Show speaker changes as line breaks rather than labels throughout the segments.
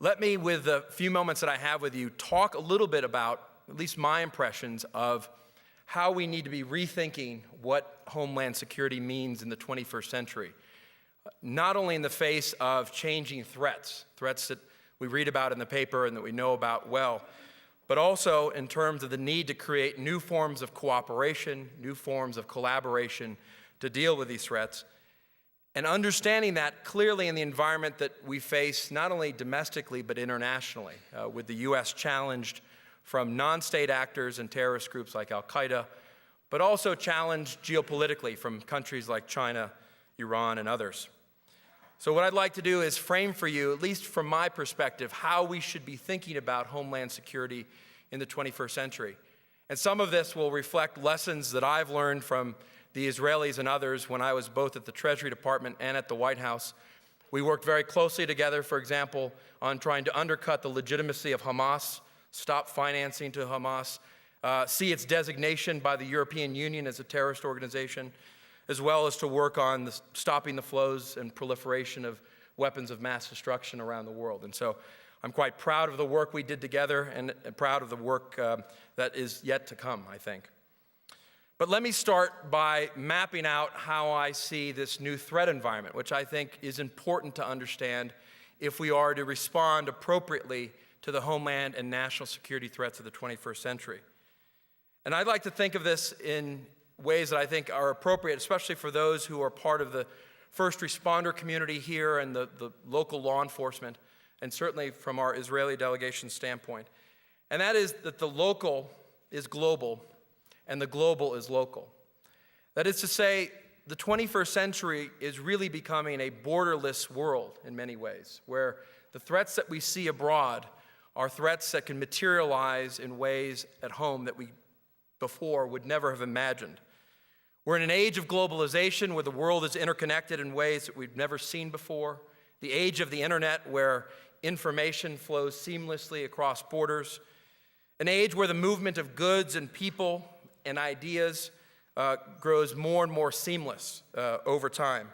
Let me, with the few moments that I have with you, talk a little bit about at least my impressions of how we need to be rethinking what Homeland Security means in the 21st century, not only in the face of changing threats that we read about in the paper and that we know about well, but also in terms of the need to create new forms of cooperation, new forms of collaboration to deal with these threats, and understanding that clearly in the environment that we face, not only domestically but internationally, with the U.S. challenged from non-state actors and terrorist groups like Al-Qaeda, but also challenged geopolitically from countries like China, Iran, and others. So what I'd like to do is frame for you, at least from my perspective, how we should be thinking about Homeland Security in the 21st century. And some of this will reflect lessons that I've learned from the Israelis and others when I was both at the Treasury Department and at the White House. We worked very closely together, for example, on trying to undercut the legitimacy of Hamas, stop financing to Hamas, see its designation by the European Union as a terrorist organization, as well as to work on stopping the flows and proliferation of weapons of mass destruction around the world. And so I'm quite proud of the work we did together and proud of the work that is yet to come, I think. But let me start by mapping out how I see this new threat environment, which I think is important to understand if we are to respond appropriately to the homeland and national security threats of the 21st century. And I'd like to think of this in ways that I think are appropriate, especially for those who are part of the first responder community here and the local law enforcement, and certainly from our Israeli delegation standpoint. And that is that the local is global and the global is local. That is to say, the 21st century is really becoming a borderless world in many ways, where the threats that we see abroad are threats that can materialize in ways at home that we before would never have imagined. We're in an age of globalization where the world is interconnected in ways that we've never seen before, the age of the internet where information flows seamlessly across borders, an age where the movement of goods and people and ideas grows more and more seamless over time.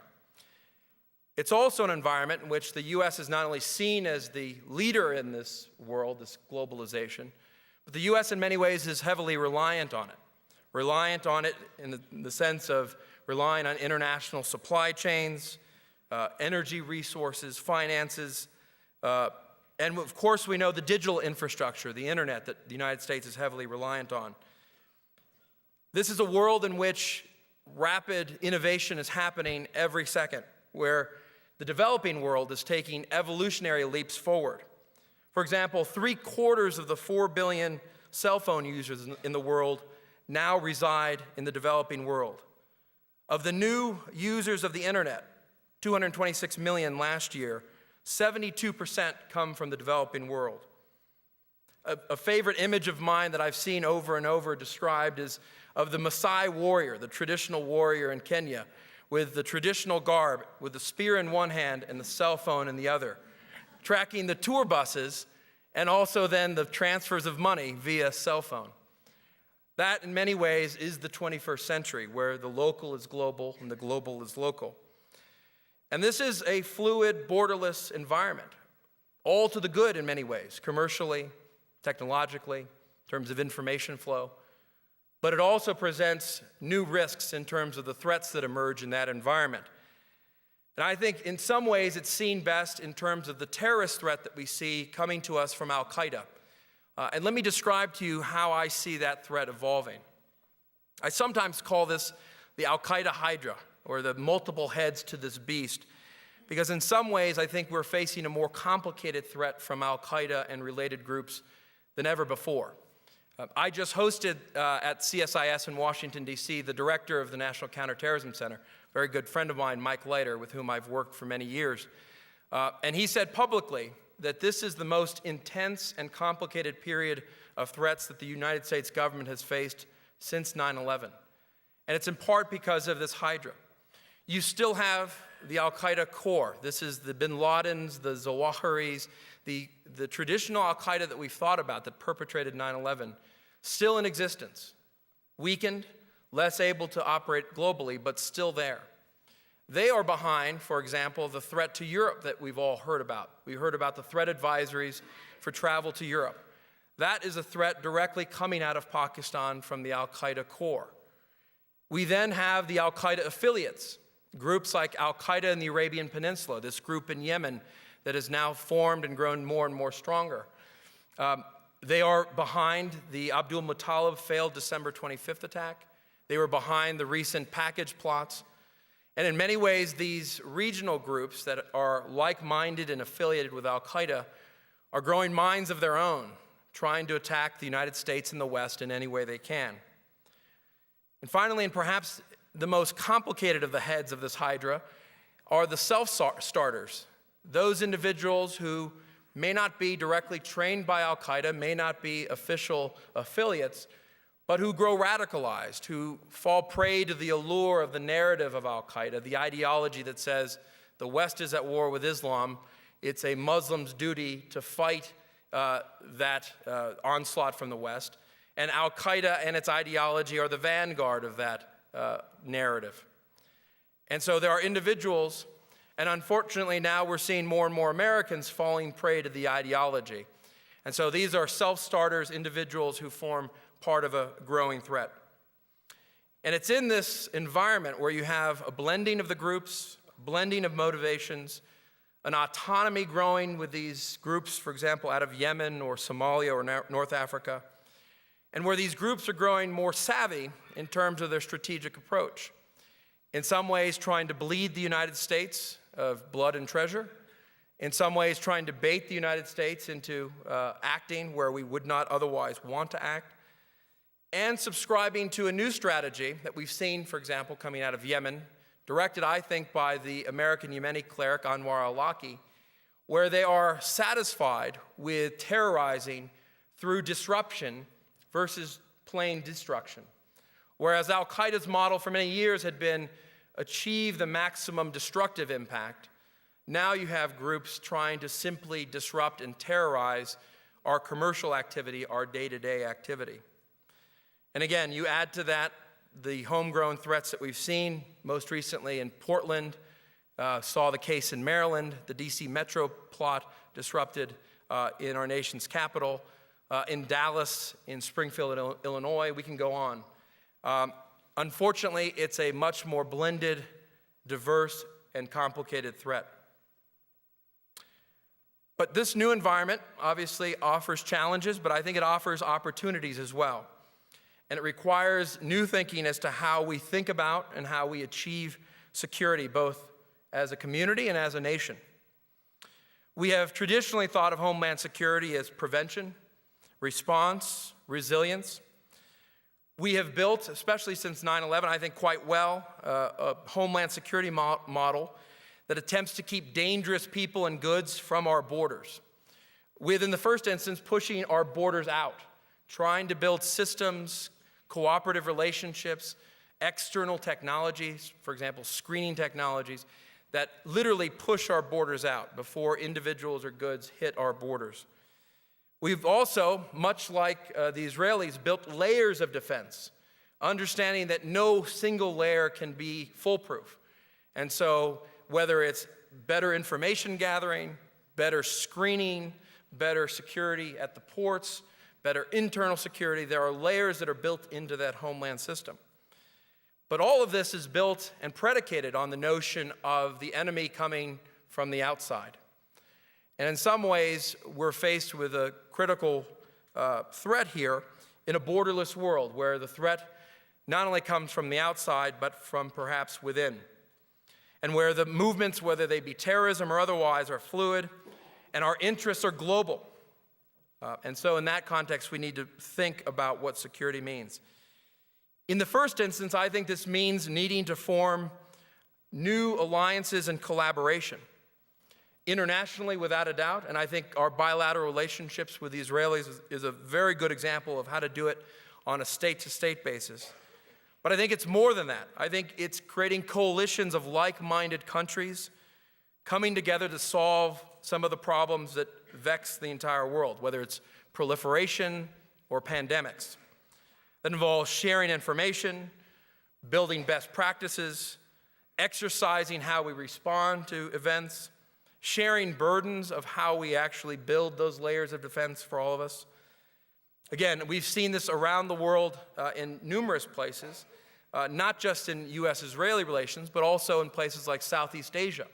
It's also an environment in which the U.S. is not only seen as the leader in this world, this globalization, but the U.S. in many ways is heavily reliant on it in the sense of relying on international supply chains, energy resources, finances, and of course we know the digital infrastructure, the internet, that the United States is heavily reliant on. This is a world in which rapid innovation is happening every second, where the developing world is taking evolutionary leaps forward. For example, 3/4 of the 4 billion cell phone users in the world now reside in the developing world. Of the new users of the internet, 226 million last year, 72% come from the developing world. A favorite image of mine that I've seen over and over described is of the Maasai warrior, the traditional warrior in Kenya, with the traditional garb, with the spear in one hand and the cell phone in the other, tracking the tour buses and also then the transfers of money via cell phone. That, in many ways, is the 21st century, where the local is global and the global is local. And this is a fluid, borderless environment, all to the good in many ways, commercially, technologically, in terms of information flow. But it also presents new risks in terms of the threats that emerge in that environment. And I think in some ways it's seen best in terms of the terrorist threat that we see coming to us from Al-Qaeda. And let me describe to you how I see that threat evolving. I sometimes call this the Al-Qaeda Hydra, or the multiple heads to this beast, because in some ways I think we're facing a more complicated threat from Al-Qaeda and related groups than ever before. I just hosted at CSIS in Washington, D.C., the director of the National Counterterrorism Center, a very good friend of mine, Mike Leiter, with whom I've worked for many years. And he said publicly that this is the most intense and complicated period of threats that the United States government has faced since 9/11. And it's in part because of this Hydra. You still have the Al-Qaeda core. This is the bin Ladens, the Zawahiris, the traditional Al-Qaeda that we've thought about that perpetrated 9/11, still in existence, weakened, less able to operate globally, but still there. They are behind, for example, the threat to Europe that we've all heard about. We heard about the threat advisories for travel to Europe. That is a threat directly coming out of Pakistan from the Al-Qaeda core. We then have the Al-Qaeda affiliates, groups like Al-Qaeda in the Arabian Peninsula, this group in Yemen that has now formed and grown more and more stronger. They are behind the Abdul Muttalib failed December 25th attack. They were behind the recent package plots. And in many ways, these regional groups that are like-minded and affiliated with Al-Qaeda are growing minds of their own, trying to attack the United States and the West in any way they can. And finally, and perhaps the most complicated of the heads of this Hydra, are the self-starters, those individuals who may not be directly trained by Al-Qaeda, may not be official affiliates, but who grow radicalized, who fall prey to the allure of the narrative of Al-Qaeda, the ideology that says the West is at war with Islam, it's a Muslim's duty to fight that onslaught from the West, and Al-Qaeda and its ideology are the vanguard of that narrative. And so there are individuals, and unfortunately now we're seeing more and more Americans falling prey to the ideology. And so these are self-starters, individuals who form part of a growing threat. And it's in this environment where you have a blending of the groups, blending of motivations, an autonomy growing with these groups, for example, out of Yemen or Somalia or North Africa, and where these groups are growing more savvy in terms of their strategic approach. In some ways, trying to bleed the United States of blood and treasure. In some ways, trying to bait the United States into acting where we would not otherwise want to act. And subscribing to a new strategy that we've seen, for example, coming out of Yemen, directed, I think, by the American Yemeni cleric Anwar al-Awlaki, where they are satisfied with terrorizing through disruption versus plain destruction. Whereas Al-Qaeda's model for many years had been achieve the maximum destructive impact, now you have groups trying to simply disrupt and terrorize our commercial activity, our day-to-day activity. And again, you add to that the homegrown threats that we've seen, most recently in Portland, saw the case in Maryland, the DC Metro plot disrupted in our nation's capital, in Dallas, in Springfield, Illinois, we can go on. Unfortunately, it's a much more blended, diverse, and complicated threat. But this new environment obviously offers challenges, but I think it offers opportunities as well. And it requires new thinking as to how we think about and how we achieve security, both as a community and as a nation. We have traditionally thought of Homeland Security as prevention, response, resilience. We have built, especially since 9/11, I think quite well, a Homeland Security model that attempts to keep dangerous people and goods from our borders, with, in the first instance, pushing our borders out, trying to build systems, cooperative relationships, external technologies, for example, screening technologies, that literally push our borders out before individuals or goods hit our borders. We've also, much like the Israelis, built layers of defense, understanding that no single layer can be foolproof. And so whether it's better information gathering, better screening, better security at the ports, better internal security, there are layers that are built into that homeland system. But all of this is built and predicated on the notion of the enemy coming from the outside. And in some ways, we're faced with a critical threat here in a borderless world where the threat not only comes from the outside, but from perhaps within. And where the movements, whether they be terrorism or otherwise, are fluid, and our interests are global. And so in that context, we need to think about what security means. In the first instance, I think this means needing to form new alliances and collaboration. Internationally, without a doubt, and I think our bilateral relationships with the Israelis is a very good example of how to do it on a state-to-state basis. But I think it's more than that. I think it's creating coalitions of like-minded countries coming together to solve some of the problems that vex the entire world, whether it's proliferation or pandemics. That involves sharing information, building best practices, exercising how we respond to events, sharing burdens of how we actually build those layers of defense for all of us. Again, we've seen this around the world in numerous places, not just in U.S.-Israeli relations, but also in places like Southeast Asia,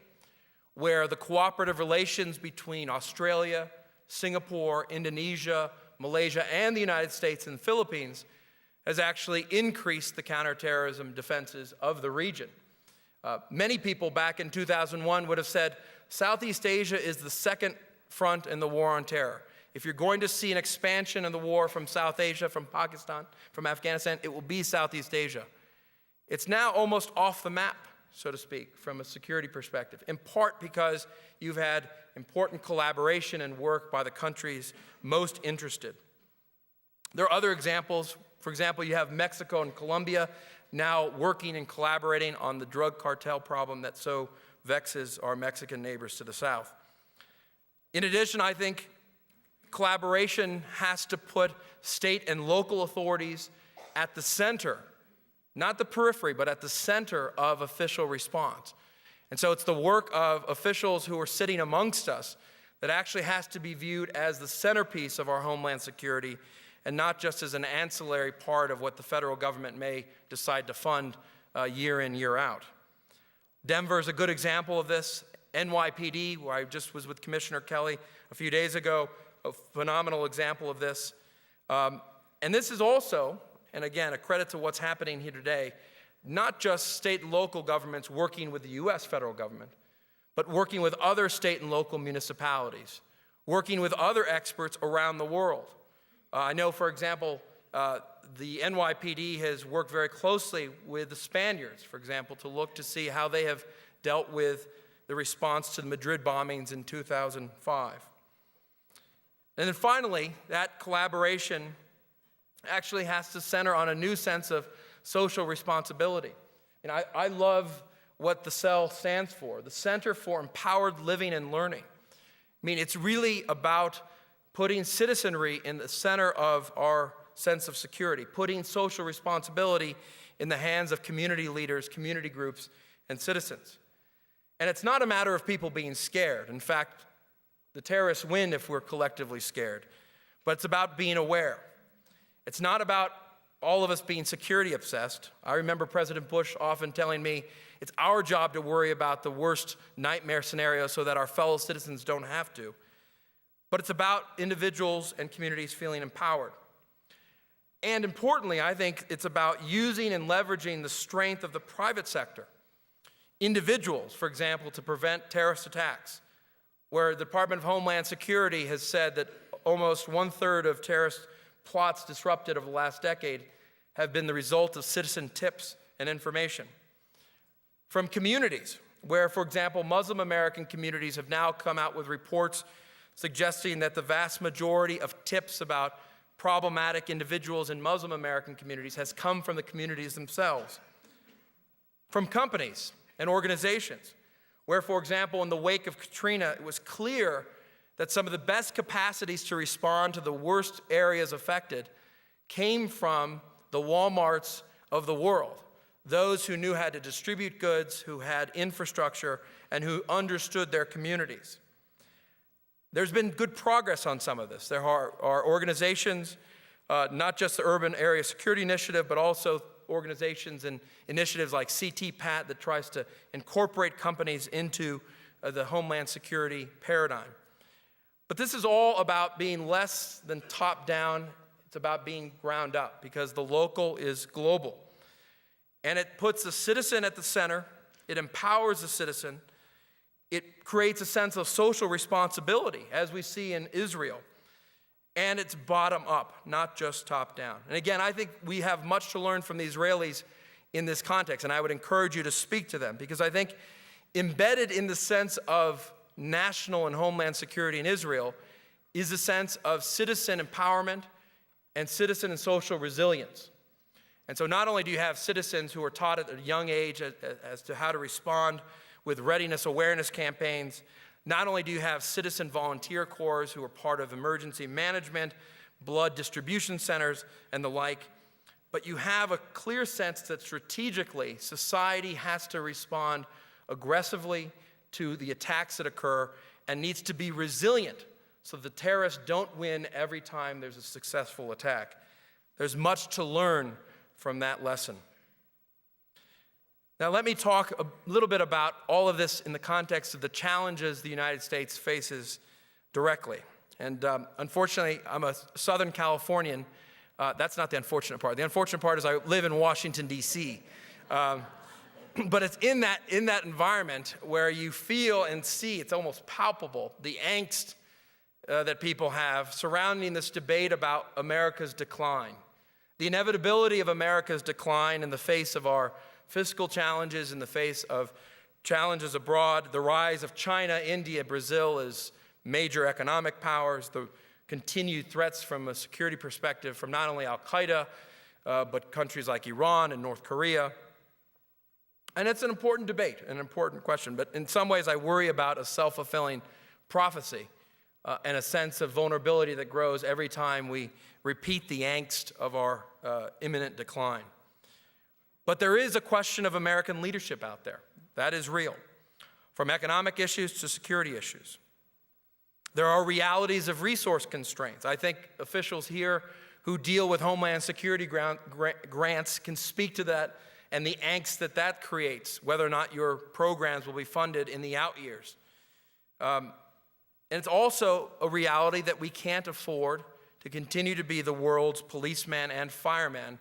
where the cooperative relations between Australia, Singapore, Indonesia, Malaysia, and the United States and the Philippines has actually increased the counterterrorism defenses of the region. Many people back in 2001 would have said Southeast Asia is the second front in the war on terror. If you're going to see an expansion of the war from South Asia, from Pakistan, from Afghanistan, it will be Southeast Asia. It's now almost off the map, so to speak, from a security perspective, in part because you've had important collaboration and work by the countries most interested. There are other examples. For example, you have Mexico and Colombia now working and collaborating on the drug cartel problem that so vexes our Mexican neighbors to the south. In addition, I think collaboration has to put state and local authorities at the center, not the periphery, but at the center of official response. And so it's the work of officials who are sitting amongst us that actually has to be viewed as the centerpiece of our homeland security and not just as an ancillary part of what the federal government may decide to fund year in, year out. Denver is a good example of this. NYPD, where I just was with Commissioner Kelly a few days ago, a phenomenal example of this. And this is also, and again, a credit to what's happening here today, not just state and local governments working with the U.S. federal government, but working with other state and local municipalities, working with other experts around the world. I know, for example, the NYPD has worked very closely with the Spaniards, for example, to look to see how they have dealt with the response to the Madrid bombings in 2005. And then finally, that collaboration actually has to center on a new sense of social responsibility. And I love what the CEL stands for, the Center for Empowered Living and Learning. I mean, it's really about putting citizenry in the center of our sense of security, putting social responsibility in the hands of community leaders, community groups, and citizens. And it's not a matter of people being scared. In fact, the terrorists win if we're collectively scared. But it's about being aware. It's not about all of us being security obsessed. I remember President Bush often telling me, it's our job to worry about the worst nightmare scenario so that our fellow citizens don't have to. But it's about individuals and communities feeling empowered. And importantly, I think it's about using and leveraging the strength of the private sector. Individuals, for example, to prevent terrorist attacks, where the Department of Homeland Security has said that almost 1/3 of terrorist plots disrupted over the last decade have been the result of citizen tips and information. From communities, where, for example, Muslim American communities have now come out with reports suggesting that the vast majority of tips about problematic individuals in Muslim American communities has come from the communities themselves. From companies and organizations, where, for example, in the wake of Katrina, it was clear that some of the best capacities to respond to the worst areas affected came from the Walmarts of the world, those who knew how to distribute goods, who had infrastructure, and who understood their communities. There's been good progress on some of this. There are organizations, not just the Urban Area Security Initiative, but also organizations and initiatives like CTPAT that tries to incorporate companies into the Homeland Security paradigm. But this is all about being less than top-down. It's about being ground up, because the local is global. And it puts the citizen at the center. It empowers the citizen. It creates a sense of social responsibility, as we see in Israel. And it's bottom up, not just top down. And again, I think we have much to learn from the Israelis in this context, and I would encourage you to speak to them, because I think embedded in the sense of national and homeland security in Israel is a sense of citizen empowerment and citizen and social resilience. And so not only do you have citizens who are taught at a young age as to how to respond with readiness awareness campaigns, not only do you have citizen volunteer corps who are part of emergency management, blood distribution centers, and the like, but you have a clear sense that strategically society has to respond aggressively to the attacks that occur and needs to be resilient so the terrorists don't win every time there's a successful attack. There's much to learn from that lesson. Now let me talk a little bit about all of this in the context of the challenges the United States faces directly. And unfortunately, I'm a Southern Californian. That's not the unfortunate part. The unfortunate part is I live in Washington, D.C. But it's in that environment where you feel and see, it's almost palpable, the angst that people have surrounding this debate about America's decline. The inevitability of America's decline in the face of our fiscal challenges, in the face of challenges abroad, the rise of China, India, Brazil as major economic powers, the continued threats from a security perspective from not only Al-Qaeda, but countries like Iran and North Korea. And it's an important debate, an important question, but in some ways I worry about a self-fulfilling prophecy and a sense of vulnerability that grows every time we repeat the angst of our imminent decline. But there is a question of American leadership out there. That is real, from economic issues to security issues. There are realities of resource constraints. I think officials here who deal with Homeland Security grants can speak to that and the angst that that creates, whether or not your programs will be funded in the out years. And it's also a reality that we can't afford to continue to be the world's policeman and fireman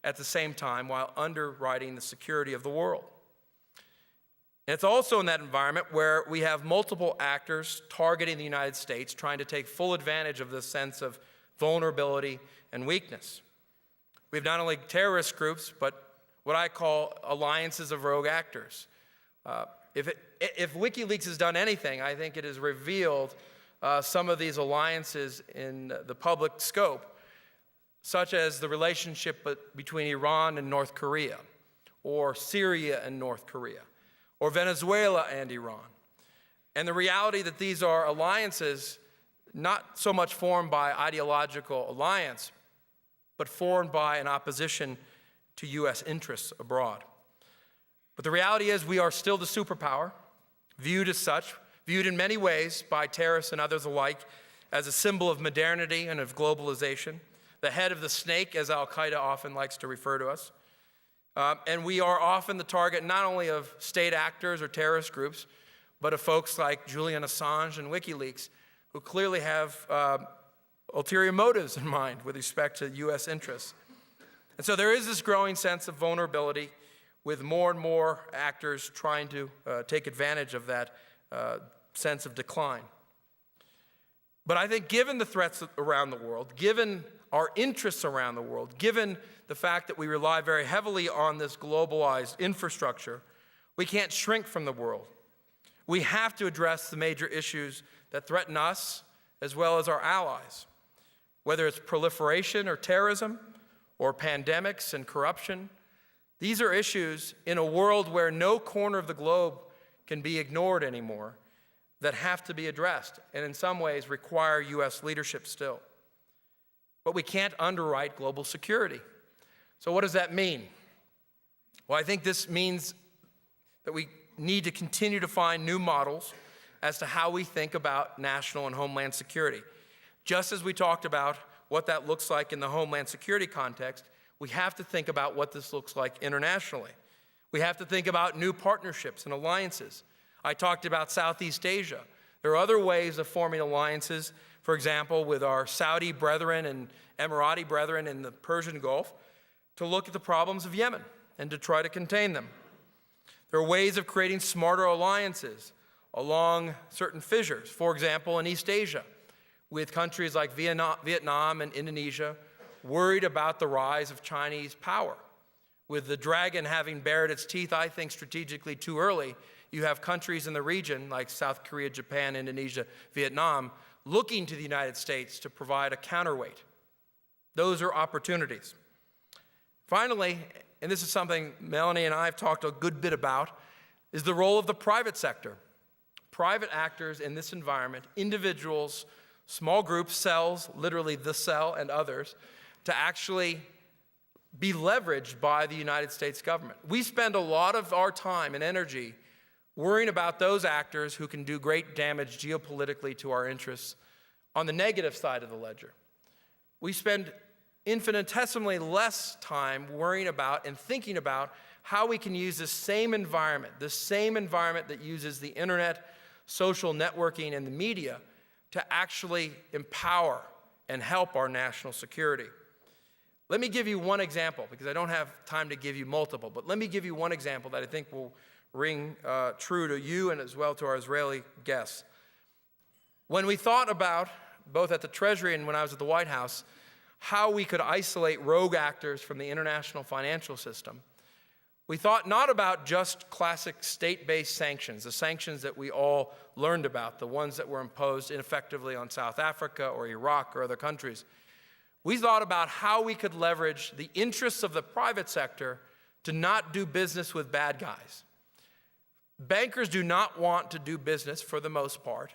at the same time while underwriting the security of the world. And it's also in that environment where we have multiple actors targeting the United States, trying to take full advantage of this sense of vulnerability and weakness. We have not only terrorist groups, but what I call alliances of rogue actors. If WikiLeaks has done anything, I think it has revealed some of these alliances in the public scope, such as the relationship between Iran and North Korea, or Syria and North Korea, or Venezuela and Iran. And the reality that these are alliances not so much formed by ideological alliance, but formed by an opposition to U.S. interests abroad. But the reality is we are still the superpower, viewed as such, viewed in many ways by terrorists and others alike as a symbol of modernity and of globalization, the head of the snake, as Al-Qaeda often likes to refer to us. And we are often the target not only of state actors or terrorist groups, but of folks like Julian Assange and WikiLeaks, who clearly have ulterior motives in mind with respect to U.S. interests. And so there is this growing sense of vulnerability with more and more actors trying to take advantage of that sense of decline. But I think given the threats around the world, given our interests around the world, given the fact that we rely very heavily on this globalized infrastructure, we can't shrink from the world. We have to address the major issues that threaten us as well as our allies, whether it's proliferation or terrorism or pandemics and corruption. These are issues in a world where no corner of the globe can be ignored anymore that have to be addressed and in some ways require U.S. leadership still. But we can't underwrite global security. So what does that mean? Well, I think this means that we need to continue to find new models as to how we think about national and homeland security. Just as we talked about what that looks like in the homeland security context, we have to think about what this looks like internationally. We have to think about new partnerships and alliances. I talked about Southeast Asia. There are other ways of forming alliances, for example, with our Saudi brethren and Emirati brethren in the Persian Gulf, to look at the problems of Yemen and to try to contain them. There are ways of creating smarter alliances along certain fissures, for example, in East Asia, with countries like Vietnam and Indonesia worried about the rise of Chinese power. With the dragon having bared its teeth, I think, strategically too early, you have countries in the region like South Korea, Japan, Indonesia, Vietnam, looking to the United States to provide a counterweight. Those are opportunities. Finally, and this is something Melanie and I have talked a good bit about, is the role of the private sector. Private actors in this environment, individuals, small groups, cells, literally the cell and others, to actually be leveraged by the United States government. We spend a lot of our time and energy worrying about those actors who can do great damage geopolitically to our interests on the negative side of the ledger. We spend infinitesimally less time worrying about and thinking about how we can use the same environment that uses the internet, social networking, and the media to actually empower and help our national security. Let me give you one example, because I don't have time to give you multiple, but let me give you one example that I think will ring true to you and as well to our Israeli guests. When we thought about, both at the Treasury and when I was at the White House, how we could isolate rogue actors from the international financial system, we thought not about just classic state-based sanctions, the sanctions that we all learned about, the ones that were imposed ineffectively on South Africa or Iraq or other countries. We thought about how we could leverage the interests of the private sector to not do business with bad guys. Bankers do not want to do business, for the most part,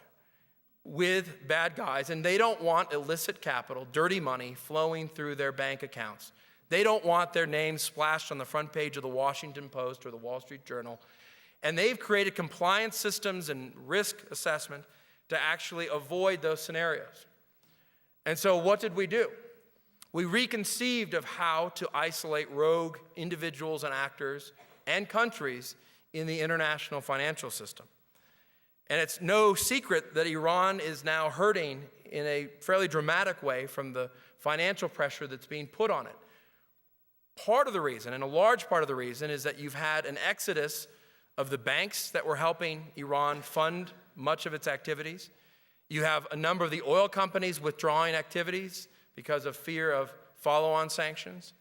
with bad guys, and they don't want illicit capital, dirty money, flowing through their bank accounts. They don't want their names splashed on the front page of the Washington Post or the Wall Street Journal. And they've created compliance systems and risk assessment to actually avoid those scenarios. And so what did we do? We reconceived of how to isolate rogue individuals and actors and countries in the international financial system. And it's no secret that Iran is now hurting in a fairly dramatic way from the financial pressure that's being put on it. Part of the reason, and a large part of the reason, is that you've had an exodus of the banks that were helping Iran fund much of its activities. You have a number of the oil companies withdrawing activities because of fear of follow-on sanctions.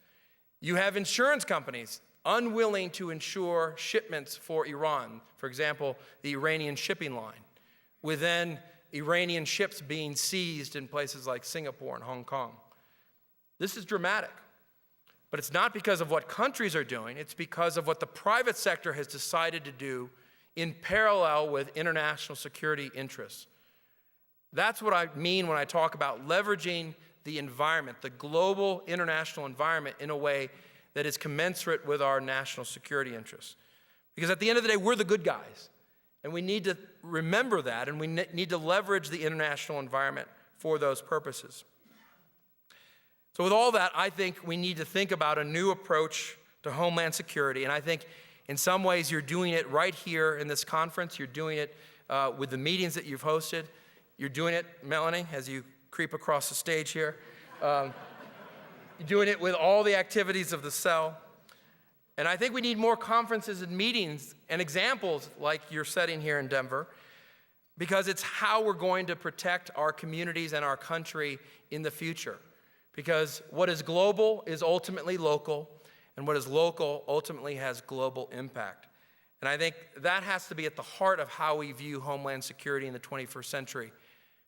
You have insurance companies unwilling to insure shipments for Iran, for example, the Iranian shipping line, with then Iranian ships being seized in places like Singapore and Hong Kong. This is dramatic, but it's not because of what countries are doing, it's because of what the private sector has decided to do in parallel with international security interests. That's what I mean when I talk about leveraging the environment, the global international environment, in a way that is commensurate with our national security interests. Because at the end of the day, we're the good guys. And we need to remember that, and we need to leverage the international environment for those purposes. So with all that, I think we need to think about a new approach to Homeland Security. And I think in some ways you're doing it right here in this conference. You're doing it with the meetings that you've hosted. You're doing it, Melanie, as you creep across the stage here. You're doing it with all the activities of the cell. And I think we need more conferences and meetings and examples like you're setting here in Denver, because it's how we're going to protect our communities and our country in the future. Because what is global is ultimately local, and what is local ultimately has global impact. And I think that has to be at the heart of how we view Homeland Security in the 21st century.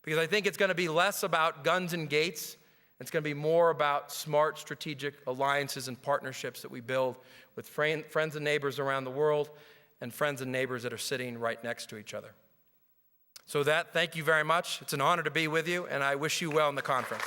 Because I think it's going to be less about guns and gates. It's going to be more about smart strategic alliances and partnerships that we build with friends and neighbors around the world, and friends and neighbors that are sitting right next to each other. So thank you very much. It's an honor to be with you, and I wish you well in the conference.